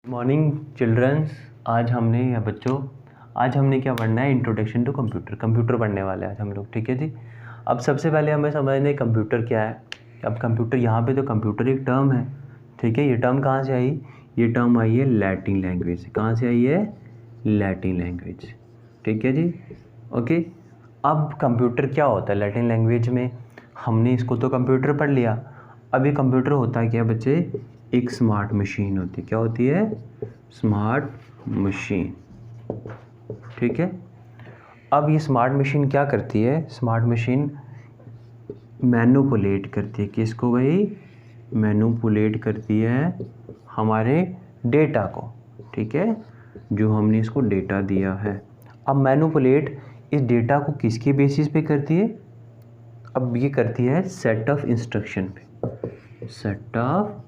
Morning children's. आज हमने या बच्चों आज हमने क्या पढ़ना है? इंट्रोडक्शन टू कंप्यूटर पढ़ने वाले हैं आज हम लोग। ठीक है जी। अब सबसे पहले हमें समझना है कंप्यूटर क्या है। अब कंप्यूटर यहाँ पे तो कंप्यूटर एक टर्म है। ठीक है, ये टर्म कहाँ से आई? ये टर्म आई है लैटिन लैंग्वेज से। कहाँ से आई है? Latin language. ठीक है जी, ओके। अब कंप्यूटर क्या होता है लैटिन लैंग्वेज में? हमने इसको तो कंप्यूटर पढ़ लिया। अब ये कंप्यूटर होता है क्या बच्चे? एक स्मार्ट मशीन होती है। क्या होती है? Smart machine. ठीक है। अब ये स्मार्ट मशीन क्या करती है? स्मार्ट मशीन मैनिपुलेट करती है। किसको भाई? मैनिपुलेट करती है हमारे डेटा को। ठीक है, जो हमने इसको डेटा दिया है। अब मैनिपुलेट इस डेटा को किसके बेसिस पे करती है? अब ये करती है सेट ऑफ इंस्ट्रक्शन पे। Set of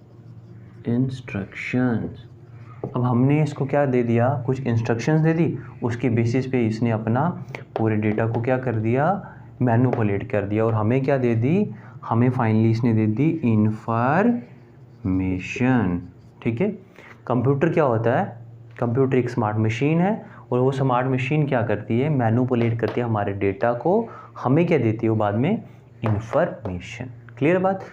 instructions. अब हमने इसको क्या दे दिया? कुछ इंस्ट्रक्शंस दे दी, उसके बेसिस पे इसने अपना पूरे डेटा को क्या कर दिया? मैनिपुलेट कर दिया। और हमें क्या दे दी? हमें फाइनली इसने दे दी इंफॉर्मेशन। ठीक है। कंप्यूटर क्या होता है? कंप्यूटर एक स्मार्ट मशीन है और वो स्मार्ट मशीन क्या करती है? मैनिपुलेट करती है हमारे डेटा को। हमें क्या देती है वो बाद में? इंफॉर्मेशन। क्लियर बात?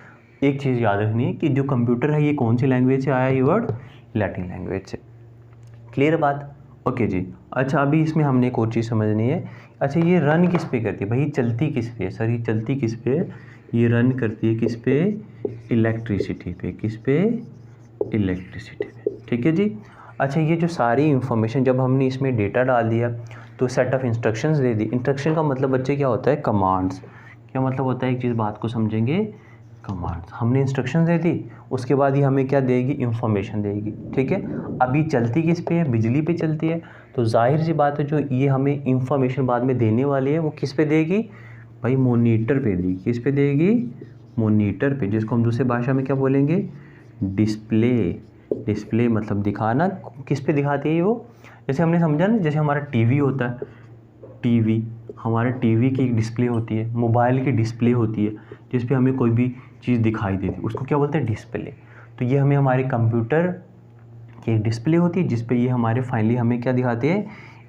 एक चीज़ याद रखनी है कि जो कंप्यूटर है ये कौन सी लैंग्वेज से आया? ये वर्ड लैटिन लैंग्वेज से। क्लियर बात? ओके जी। अच्छा, अभी इसमें हमने एक और चीज़ समझनी है। अच्छा, ये रन किस पे करती है भाई? चलती किस पे है सर? ये चलती किस पे? ये रन करती है किस पे? इलेक्ट्रिसिटी पे। किस पे? इलेक्ट्रिसिटी पे। ठीक है जी। अच्छा, ये जो सारी इंफॉर्मेशन जब हमने इसमें डेटा डाल दिया तो set of instructions they the. Instruction का मतलब बच्चे क्या होता है? कमांड्स। क्या मतलब होता है? एक चीज़ बात को समझेंगे, कमांड्स। हमने इंस्ट्रक्शन दे दी, उसके बाद ही हमें क्या देगी? इंफॉर्मेशन देगी। ठीक है। अभी चलती किस पे है? बिजली पे चलती है। तो जाहिर सी बात है जो ये हमें इंफॉर्मेशन बाद में देने वाली है वो किस पे देगी भाई? मॉनिटर पे देगी। किस पे देगी? मॉनिटर पे, जिसको हम दूसरी भाषा में क्या बोलेंगे? डिस्प्ले। डिस्प्ले मतलब दिखाना। किस पे दिखाती है वो? जैसे हमने समझा ना, जैसे हमारा टीवी होता है। टीवी, हमारे टीवी की एक डिस्प्ले होती है, मोबाइल की डिस्प्ले होती है, जिस पे हमें कोई भी चीज़ दिखाई देती है, उसको क्या बोलते हैं? डिस्प्ले। तो ये हमें हमारे कंप्यूटर की एक डिस्प्ले होती है जिस पे ये हमारे फाइनली हमें क्या दिखाते हैं?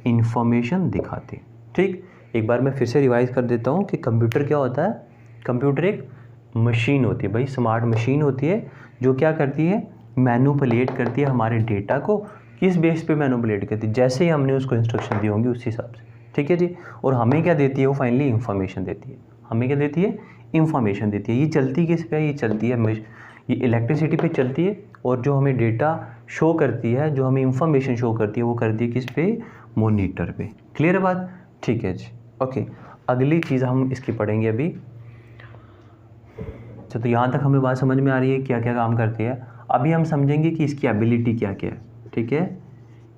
इंफॉर्मेशन दिखाते हैं। ठीक, एक बार मैं फिर से रिवाइज कर देता हूँ कि कंप्यूटर क्या होता है। कंप्यूटर एक मशीन होती है भाई, स्मार्ट मशीन होती है जो क्या करती है? मैनिपुलेट करती है हमारे डेटा को। किस बेस पे मैनिपुलेट करती है? जैसे ही हमने उसको इंस्ट्रक्शन दी होंगी उस हिसाब से। ठीक है जी। और हमें क्या देती है वो? फाइनली इंफॉर्मेशन देती है। हमें क्या देती है? इंफॉर्मेशन देती है। ये चलती किस पे है? ये चलती है ये इलेक्ट्रिसिटी पे चलती है। और जो हमें डेटा शो करती है, जो हमें इंफॉर्मेशन शो करती है, वो करती है किस पे? मॉनिटर पे। क्लियर है बात? ठीक है जी, ओके। अगली चीज़ हम इसकी पढ़ेंगे अभी। तो यहाँ तक हमें बात समझ में आ रही है क्या क्या काम करती है। अभी हम समझेंगे कि इसकी एबिलिटी क्या क्या है। ठीक है,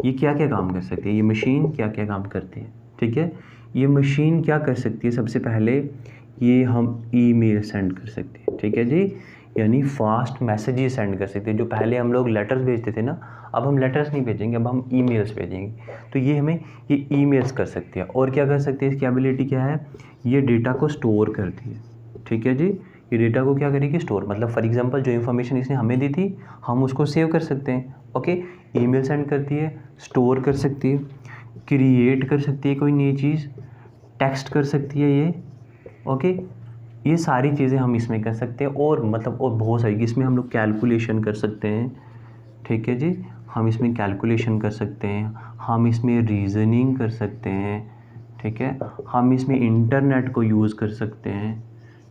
ये क्या क्या काम कर सकती है, ये मशीन क्या क्या काम करती है। ठीक है, ये मशीन क्या कर सकती है? सबसे पहले ये हम ईमेल सेंड कर सकते हैं। ठीक है जी, यानी फास्ट मैसेजेस सेंड कर सकते हैं। जो पहले हम लोग लेटर्स भेजते थे ना, अब हम लेटर्स नहीं भेजेंगे, अब हम ईमेल्स भेजेंगे। तो ये हमें ये ईमेल्स कर सकती है। और क्या कर सकती है? इसकी एबिलिटी क्या है? ये डेटा को स्टोर करती है। ठीक है जी, ये डेटा को क्या करेगी? स्टोर। मतलब फॉर एग्जांपल जो इन्फॉर्मेशन इसने हमें दी थी हम उसको सेव कर सकते हैं। ओके, ईमेल सेंड करती है, स्टोर कर सकती है, क्रिएट कर सकती है कोई नई चीज़, टेक्स्ट कर सकती है ये। ओके, ये सारी चीज़ें हम इसमें कर सकते हैं। और मतलब और बहुत सारी, इसमें हम लोग कैलकुलेशन कर सकते हैं। ठीक है जी, हम इसमें कैलकुलेशन कर सकते हैं, हम इसमें रीजनिंग कर सकते हैं। ठीक है, हम इसमें इंटरनेट को यूज़ कर सकते हैं।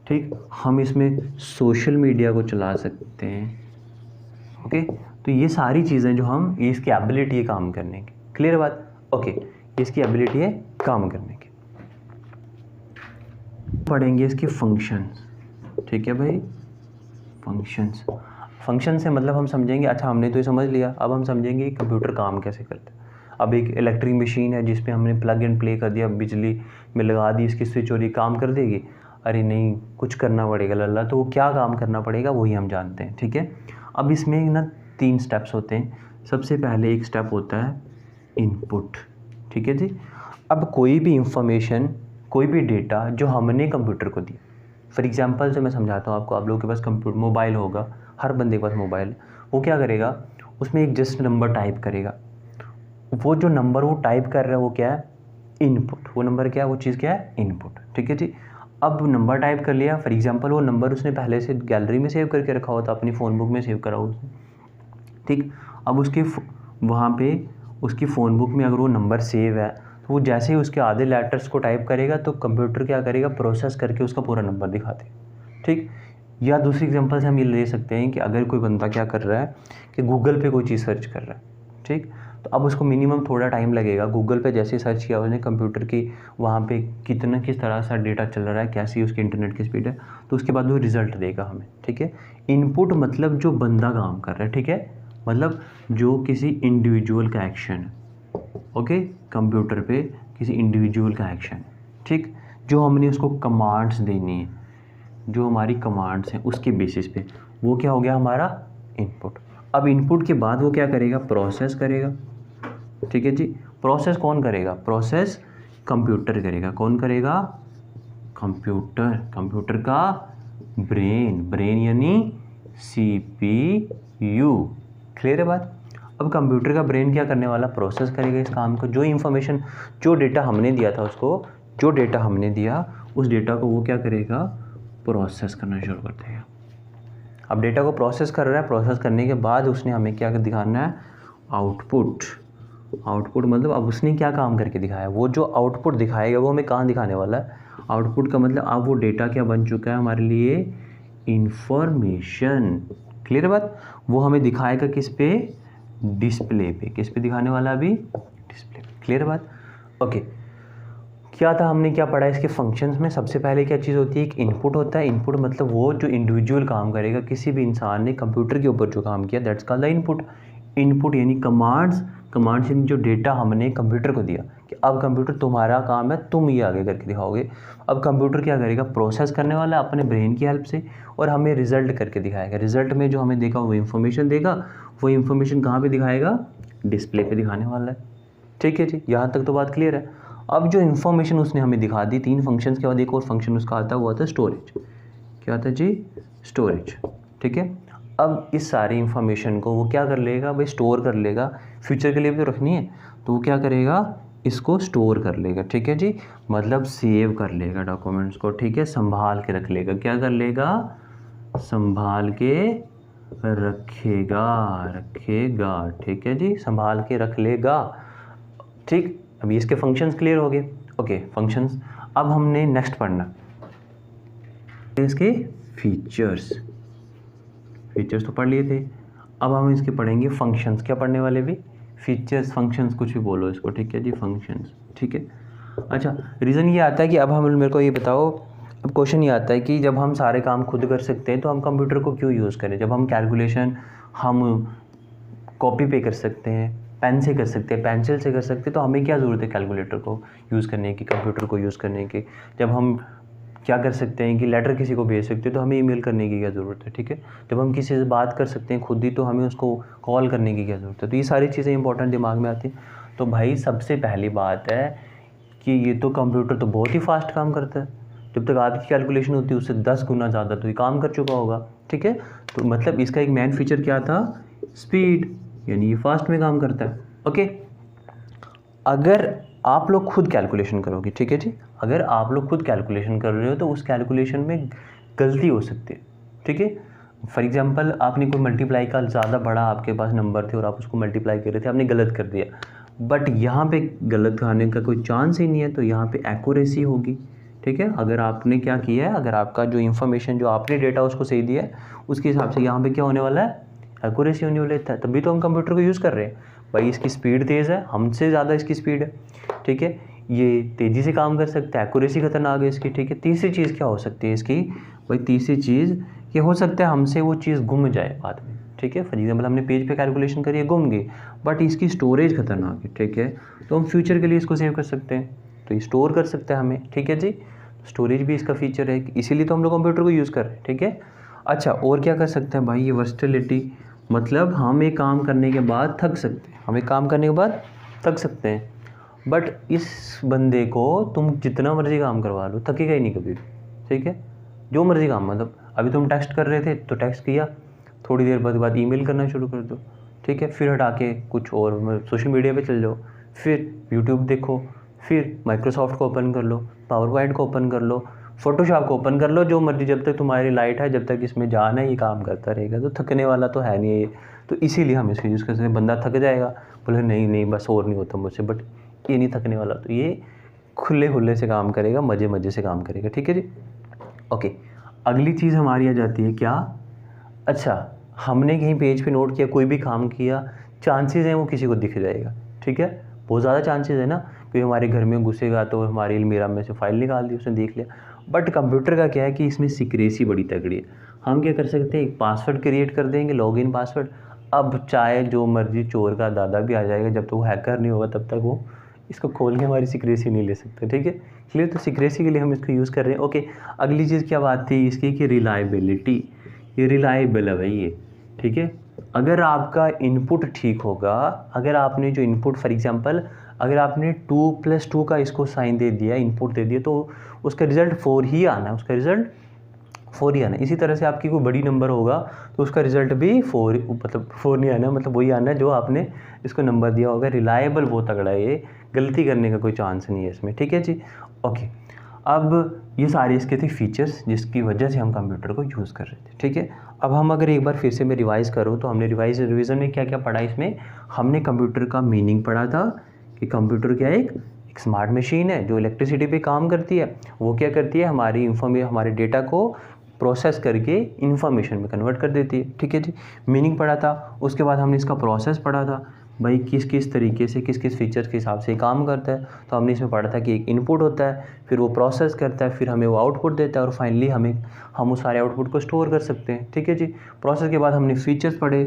ठीक, हम इसमें सोशल मीडिया को चला सकते हैं। ओके, तो ये सारी चीज़ें जो हम, ये इसकी एबिलिटी है काम करने की। क्लियर बात? ओके, इसकी एबिलिटी है काम करने की। पढ़ेंगे इसके फंक्शंस। ठीक है भाई, फंक्शंस। फंक्शन से मतलब हम समझेंगे, अच्छा हमने तो ये समझ लिया, अब हम समझेंगे कि कंप्यूटर काम कैसे करता है। अब एक इलेक्ट्रिक मशीन है जिस पे हमने प्लग एंड प्ले कर दिया, बिजली में लगा दी, इसकी स्विच और ये काम कर देगी। अरे नहीं, कुछ करना पड़ेगा लल्ला। तो वो क्या काम करना पड़ेगा वही हम जानते हैं। ठीक है, अब इसमें ना 3 स्टेप्स होते हैं। सबसे पहले एक स्टेप होता है इनपुट। ठीक है जी, अब कोई भी इंफॉर्मेशन, कोई भी डेटा जो हमने कंप्यूटर को दिया, फॉर एग्जांपल से मैं समझाता हूँ आपको। आप लोगों के पास कंप्यूटर मोबाइल होगा, हर बंदे के पास मोबाइल है। वो क्या करेगा? उसमें एक जस्ट नंबर टाइप करेगा। वो जो नंबर वो टाइप कर रहा है वो क्या है, इनपुट। वो नंबर क्या है, वो चीज़ क्या है, इनपुट। ठीक है जी। अब नंबर टाइप कर लिया, फॉर एग्जांपल वो नंबर उसने पहले से गैलरी में सेव करके रखा होता, अपनी फ़ोन बुक में सेव करा हो उसने। ठीक, अब उसके वहाँ पे उसकी फ़ोन बुक में अगर वो नंबर सेव है तो वो जैसे ही उसके आधे लेटर्स को टाइप करेगा तो कंप्यूटर क्या करेगा, प्रोसेस करके उसका पूरा नंबर दिखा देगा। ठीक, या दूसरी एग्जांपल से हम ये ले सकते हैं कि अगर कोई बंदा क्या कर रहा है कि गूगल पे कोई चीज़ सर्च कर रहा है, ठीक, तो अब उसको मिनिमम थोड़ा टाइम लगेगा। गूगल पे जैसे सर्च किया उसने कंप्यूटर की, वहाँ पे किस तरह सा डेटा चल रहा है, कैसी उसकी इंटरनेट की स्पीड है, तो उसके बाद वो रिज़ल्ट देगा हमें। ठीक है, इनपुट मतलब जो बंदा काम कर रहा है, ठीक है, मतलब जो किसी इंडिविजुअल का एक्शन है। ओके, कंप्यूटर पे किसी इंडिविजुअल का एक्शन, ठीक, जो हमने उसको कमांड्स देनी है, जो हमारी कमांड्स हैं उसके बेसिस पे, वो क्या हो गया हमारा इनपुट। अब इनपुट के बाद वो क्या करेगा, प्रोसेस करेगा। ठीक है जी, प्रोसेस कौन करेगा, प्रोसेस कंप्यूटर करेगा। कौन करेगा, कंप्यूटर। कंप्यूटर का ब्रेन यानी CPU। क्लियर है बात। अब कंप्यूटर का ब्रेन क्या करने वाला, प्रोसेस करेगा इस काम को। जो इन्फॉर्मेशन, जो डेटा हमने दिया था उसको, जो डेटा हमने दिया उस डेटा को वो क्या करेगा, प्रोसेस करना शुरू कर देगा। अब डेटा को प्रोसेस कर रहा है, प्रोसेस करने के बाद उसने हमें क्या दिखाना है, आउटपुट। आउटपुट मतलब अब उसने क्या काम करके दिखाया, वो जो आउटपुट दिखाएगा वो हमें कहाँ दिखाने वाला है। आउटपुट का मतलब अब वो डेटा क्या बन चुका है हमारे लिए, इंफॉर्मेशन। क्लियर बात। वो हमें दिखाएगा किस पे, डिस्प्ले पे। किस पे दिखाने वाला अभी, डिस्प्ले पे। क्लियर बात। ओके, क्या था, हमने क्या पढ़ा इसके फंक्शंस में। सबसे पहले क्या चीज़ होती है, एक इनपुट होता है। इनपुट मतलब वो जो इंडिविजुअल काम करेगा, किसी भी इंसान ने कंप्यूटर के ऊपर जो काम किया, that's called the input. Input यानी कमांड्स। कमांड्स यानी जो डेटा हमने कंप्यूटर को दिया कि अब कंप्यूटर तुम्हारा काम है, तुम ये आगे करके दिखाओगे। अब कंप्यूटर क्या करेगा, प्रोसेस करने वाला अपने ब्रेन की हेल्प से, और हमें रिजल्ट करके दिखाएगा। रिजल्ट में जो हमें देखा वो इन्फॉर्मेशन देगा। वो इन्फॉर्मेशन कहाँ पे दिखाएगा, डिस्प्ले पे दिखाने वाला है। ठीक है जी, यहाँ तक तो बात क्लियर है। अब जो इन्फॉर्मेशन उसने हमें दिखा दी, 3 फंक्शंस के बाद एक और फंक्शन उसका आता है, वो आता है स्टोरेज। क्या आता है जी, स्टोरेज। ठीक है, अब इस सारी इन्फॉर्मेशन को वो क्या कर लेगा भाई, स्टोर कर लेगा। फ्यूचर के लिए भी तो रखनी है, तो वो क्या करेगा, इसको स्टोर कर लेगा। ठीक है जी, मतलब सेव कर लेगा डॉक्यूमेंट्स को। ठीक है, संभाल के रख लेगा। क्या कर लेगा, संभाल के रखेगा। ठीक है जी, संभाल के रख लेगा। ठीक, अभी इसके फंक्शंस क्लियर हो गए। Okay, functions. अब हमने नेक्स्ट पढ़ना इसके फीचर्स। फीचर्स तो पढ़ लिए थे, अब हम इसके पढ़ेंगे फंक्शंस। क्या पढ़ने वाले भी, फीचर्स, फंक्शंस, कुछ भी बोलो इसको। ठीक है जी, फंक्शंस। ठीक है, अच्छा, रीज़न ये आता है कि अब हम, मेरे को ये बताओ, अब क्वेश्चन ये आता है कि जब हम सारे काम खुद कर सकते हैं तो हम कंप्यूटर को क्यों यूज़ करें। जब हम कैलकुलेशन हम कॉपी पे कर सकते हैं, पेन से कर सकते हैं, पेंसिल से कर सकते हैं, तो हमें क्या ज़रूरत है कैलकुलेटर को यूज़ करने की, कंप्यूटर को यूज़ करने की। जब हम क्या कर सकते हैं कि लेटर किसी को भेज सकते हैं तो हमें ईमेल करने की क्या ज़रूरत है। ठीक है, जब हम किसी से बात कर सकते हैं खुद ही, तो हमें उसको कॉल करने की क्या ज़रूरत है। तो ये सारी चीज़ें इंपॉर्टेंट दिमाग में आती हैं। तो भाई सबसे पहली बात है कि ये तो कंप्यूटर तो बहुत ही फास्ट काम करता है। जब तक आपकी कैलकुलेशन होती है उससे 10 गुना ज़्यादा तो ये काम कर चुका होगा। ठीक है, तो मतलब इसका एक मेन फीचर क्या था, स्पीड, यानी ये फास्ट में काम करता है। ओके, अगर आप लोग खुद कैलकुलेशन करोगे, ठीक है जी, अगर आप लोग खुद कैलकुलेशन कर रहे हो तो उस कैलकुलेशन में गलती हो सकती है। ठीक है, फॉर एग्जांपल आपने कोई मल्टीप्लाई का ज़्यादा बड़ा आपके पास नंबर थे और आप उसको मल्टीप्लाई कर रहे थे, आपने गलत कर दिया, बट यहाँ पे गलत आने का कोई चांस ही नहीं है, तो यहाँ पे एक्यूरेसी होगी। ठीक है, अगर आपने क्या किया है, अगर आपका जो इन्फॉर्मेशन, जो आपने डेटा उसको सही दिया है, उसके हिसाब से यहाँ पे क्या होने वाला है, एक्यूरेसी होने वाला है। तभी तो हम कंप्यूटर को यूज़ कर रहे हैं। भाई इसकी स्पीड तेज़ है, हमसे ज़्यादा इसकी स्पीड है। ठीक है, ये तेज़ी से काम कर सकता है, एक्यूरेसी खतरनाक है इसकी। ठीक है, तीसरी चीज़ क्या हो सकती है इसकी, भाई तीसरी चीज़ ये हो सकता है हमसे वो चीज़ गुम जाए बाद में। ठीक है, फॉर एग्जाम्पल हमने पेज पे कैलकुलेशन करी है, गुम गई, बट इसकी स्टोरेज खतरनाक है। ठीक है, तो हम फ्यूचर के लिए इसको सेव कर सकते हैं, तो ये स्टोर कर सकते हैं हमें। ठीक है जी, स्टोरेज भी इसका फीचर है, इसीलिए तो हम लोग कंप्यूटर को यूज़ कर रहे हैं। ठीक है, अच्छा, और क्या कर सकते हैं भाई, ये वर्सटिलिटी, मतलब हम एक काम करने के बाद थक सकते हैं, हम एक काम करने के बाद थक सकते हैं, बट इस बंदे को तुम जितना मर्जी काम करवा लो थकेगा ही नहीं कभी भी। ठीक है, जो मर्जी काम, मतलब अभी तुम टेक्स्ट कर रहे थे तो टेक्स्ट किया, थोड़ी देर बाद ईमेल करना शुरू कर दो। ठीक है। फिर हटा के कुछ और सोशल मीडिया पे चल जाओ, फिर यूट्यूब देखो, फिर माइक्रोसॉफ्ट को ओपन कर लो, पावर पॉइंट को ओपन कर लो, फोटोशॉप को ओपन कर लो, जो मर्जी, जब तक तुम्हारी लाइट है, जब तक इसमें जान है, ये काम करता रहेगा। तो थकने वाला तो है नहीं ये, तो इसीलिए हम इसको यूज़ कर सकते हैं। बंदा थक जाएगा, बोले नहीं नहीं बस और नहीं होता मुझसे, बट ये नहीं थकने वाला, तो ये खुले खुले से काम करेगा, मज़े मज़े से काम करेगा। ठीक है जी, ओके। अगली चीज़ हमारी आ जाती है क्या, अच्छा हमने कहीं पेज पे नोट किया, कोई भी काम किया, चांसेस हैं वो किसी को दिख जाएगा। ठीक है, बहुत ज़्यादा चांसेस है ना, कोई हमारे घर में घुसेगा तो हमारी अलमीरा में से फाइल निकाल दी, उसने देख लिया। बट कंप्यूटर का क्या है कि इसमें सिक्रेसी बड़ी तगड़ी है। हम क्या कर सकते हैं, एक पासवर्ड क्रिएट कर देंगे, लॉगिन पासवर्ड। अब चाहे जो मर्जी चोर का दादा भी आ जाएगा, जब तक वो हैकर नहीं होगा तब तक वो इसको खोल के हमारी सिक्रेसी नहीं ले सकते। ठीक है, क्लियर। तो सिक्रेसी के लिए हम इसको यूज़ कर रहे हैं। ओके, अगली चीज़ क्या बात थी इसकी कि रिलायबिलिटी, ये रिलायबल है भाई ये। ठीक है, अगर आपका इनपुट ठीक होगा, अगर आपने जो इनपुट फॉर एग्जांपल अगर आपने 2+2 का इसको साइन दे दिया, इनपुट दे दिया, तो उसका रिज़ल्ट 4 ही आना है, उसका रिज़ल्ट 4 ही आना है। इसी तरह से आपकी कोई बड़ी नंबर होगा तो उसका रिज़ल्ट भी 4, मतलब 4 नहीं आना, मतलब वही आना है जो आपने इसको नंबर दिया होगा। रिलायबल बहुत तगड़ा है ये, गलती करने का कोई चांस नहीं है इसमें। ठीक है जी, ओके। अब ये सारे इसके थे फीचर्स जिसकी वजह से हम कंप्यूटर को यूज़ कर रहे थे। ठीक है, अब हम अगर एक बार फिर से मैं रिवाइज़ करूँ तो हमने रिवीजन में क्या क्या पढ़ा, इसमें हमने कंप्यूटर का मीनिंग पढ़ा था कि कंप्यूटर क्या है, एक स्मार्ट मशीन है जो इलेक्ट्रिसिटी पे काम करती है। वो क्या करती है, हमारे डेटा को प्रोसेस करके इन्फॉर्मेशन में कन्वर्ट कर देती है। ठीक है जी, मीनिंग पढ़ा था। उसके बाद हमने इसका प्रोसेस पढ़ा था, भाई किस किस तरीके से किस किस फीचर्स के हिसाब से काम करता है। तो हमने इसमें पढ़ा था कि एक इनपुट होता है, फिर वो प्रोसेस करता है, फिर हमें वो आउटपुट देता है, और फाइनली हम उस सारे आउटपुट को स्टोर कर सकते हैं। ठीक है जी, प्रोसेस के बाद हमने फीचर्स पढ़े।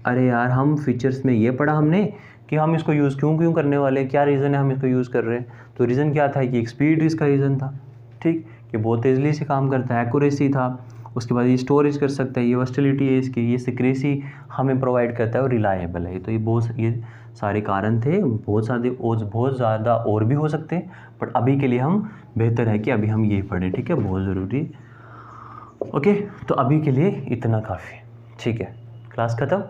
अरे यार, हम फीचर्स में ये पढ़ा हमने कि हम इसको यूज़ क्यों करने वाले हैं, क्या रीज़न है हम इसको यूज़ कर रहे हैं। तो रीज़न क्या था कि एक स्पीड इसका रीज़न था, ठीक, कि बहुत तेज़ी से काम करता है, एक्यूरेसी था। उसके बाद ये स्टोरेज कर सकता है, ये वर्सटिलिटी है इसकी, ये सिक्रेसी हमें प्रोवाइड करता है, और रिलायबल है। तो ये सारे कारण थे। बहुत ज़्यादा और भी हो सकते हैं, बट अभी के लिए हम बेहतर है कि अभी हम ये पढ़ें। ठीक है, बहुत ज़रूरी। ओके, तो अभी के लिए इतना काफ़ी। ठीक है, क्लास ख़त्म।